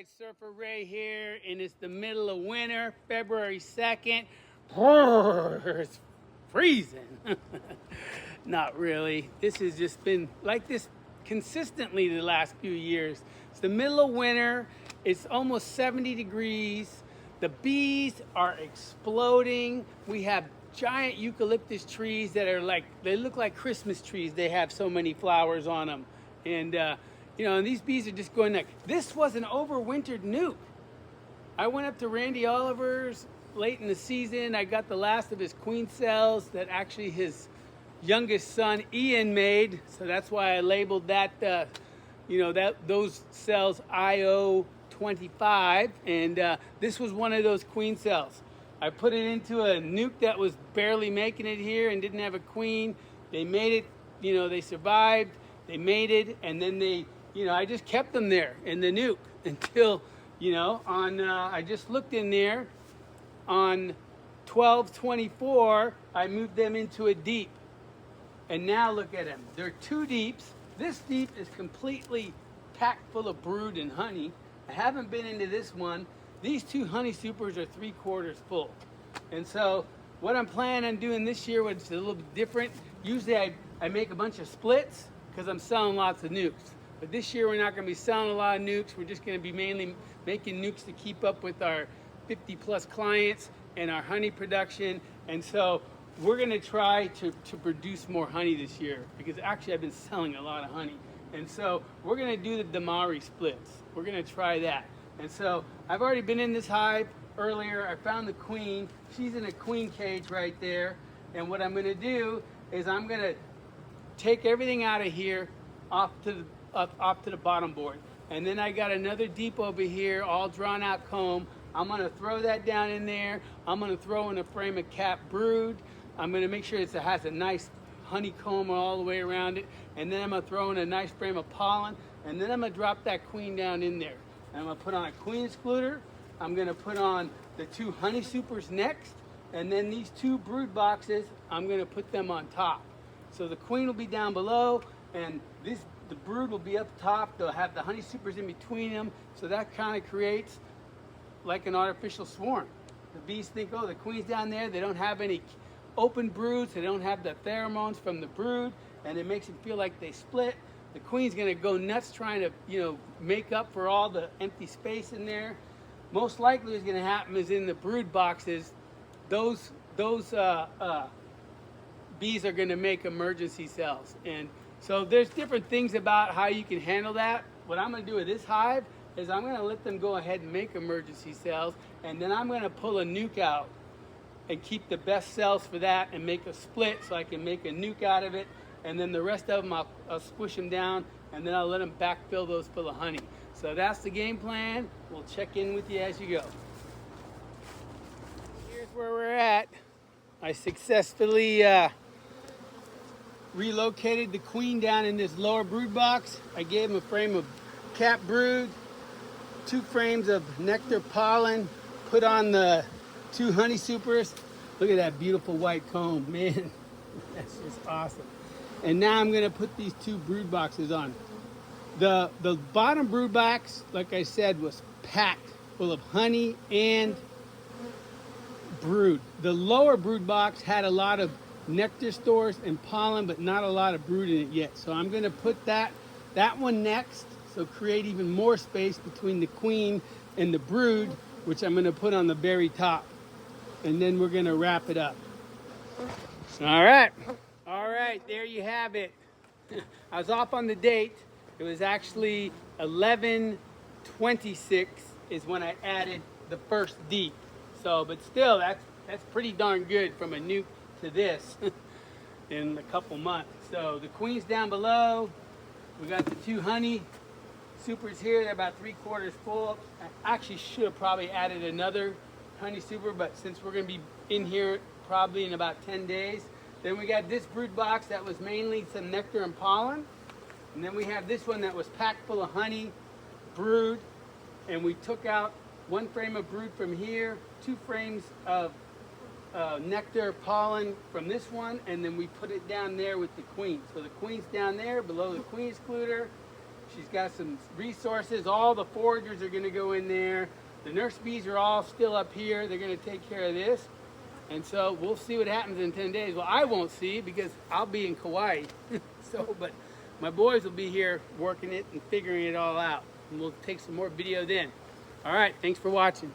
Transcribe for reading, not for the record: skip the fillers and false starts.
right, Surferay here, and it's the middle of winter, February 2nd. It's freezing. Not really. This has just been like this consistently the last few years. It's the middle of winter. It's almost 70 degrees. The bees are exploding. We have giant eucalyptus trees that are like, they look like Christmas trees. They have so many flowers on them. And, you know, and these bees are just going like, this was an overwintered nuke. I went up to Randy Oliver's late in the season. I got the last of his queen cells that actually his youngest son Ian made. So that's why I labeled that, you know, those cells IO25. And this was one of those queen cells. I put it into a nuke that was barely making it here and didn't have a queen. They made it, you know, they survived, they mated, and then they, you know, I just kept them there in the nuke until, you know, on, I just looked in there, on 12/24, I moved them into a deep. And now look at them. They're two deeps. This deep is completely packed full of brood and honey. I haven't been into this one. These two honey supers are 3/4 full. And so what I'm planning on doing this year, which is a little bit different, usually I make a bunch of splits because I'm selling lots of nukes. But this year we're not going to be selling a lot of nukes. We're just going to be mainly making nukes to keep up with our 50 plus clients and our honey production. And so we're going to try to produce more honey this year because actually I've been selling a lot of honey. And so we're going to do the Demaree splits. We're going to try that. And so I've already been in this hive earlier. I found the queen. She's in a queen cage right there. And what I'm going to do is I'm going to take everything out of here off to the bottom board. And then I got another deep over here, all drawn out comb. I'm going to throw that down in there. I'm going to throw in a frame of cap brood. I'm going to make sure it has a nice honeycomb all the way around it. And then I'm going to throw in a nice frame of pollen. And then I'm going to drop that queen down in there. And I'm going to put on a queen excluder. I'm going to put on the two honey supers next. And then these two brood boxes, I'm going to put them on top. So the queen will be down below, and the brood will be up top. They'll have the honey supers in between them. So that kind of creates like an artificial swarm. The bees think, oh, the queen's down there. They don't have any open broods. They don't have the pheromones from the brood, and it makes them feel like they split. The queen's going to go nuts trying to, you know, make up for all the empty space in there. Most likely what's going to happen is in the brood boxes, those bees are going to make emergency cells. And so there's different things about how you can handle that. What I'm going to do with this hive is I'm going to let them go ahead and make emergency cells, and then I'm going to pull a nuke out and keep the best cells for that and make a split so I can make a nuke out of it. And then the rest of them, I'll squish them down, and then I'll let them backfill those full of honey. So that's the game plan. We'll check in with you as you go. Here's where we're at. I successfully relocated the queen down in this lower brood box. I gave him a frame of cap brood, 2 frames of nectar pollen, put on the 2 honey supers. Look at that beautiful white comb, man. That's just awesome. And now I'm going to put these 2 brood boxes on. The bottom brood box, like I said, was packed full of honey and brood. The lower brood box had a lot of nectar stores and pollen, but not a lot of brood in it yet. So I'm going to put that one next, so create even more space between the queen and the brood, which I'm going to put on the very top. And then we're going to wrap it up. All right, there you have it. I was off on the date. It was actually 11/26 is when I added the first deep. So, but still, that's pretty darn good from a nuke to this in a couple months. So the queen's down below. We got the 2 honey supers here. They're about 3/4 full. I actually should have probably added another honey super, but since we're going to be in here probably in about 10 days. Then we got this brood box that was mainly some nectar and pollen. And then we have this one that was packed full of honey, brood. And we took out 1 frame of brood from here, 2 frames of nectar, pollen from this one, and then we put it down there with the queen. So the queen's down there below the queen excluder. She's got some resources. All the foragers are going to go in there. The nurse bees are all still up here. They're going to take care of this. And so we'll see what happens in 10 days. Well, I won't see because I'll be in Kauai. But my boys will be here working it and figuring it all out. And we'll take some more video then. All right, thanks for watching.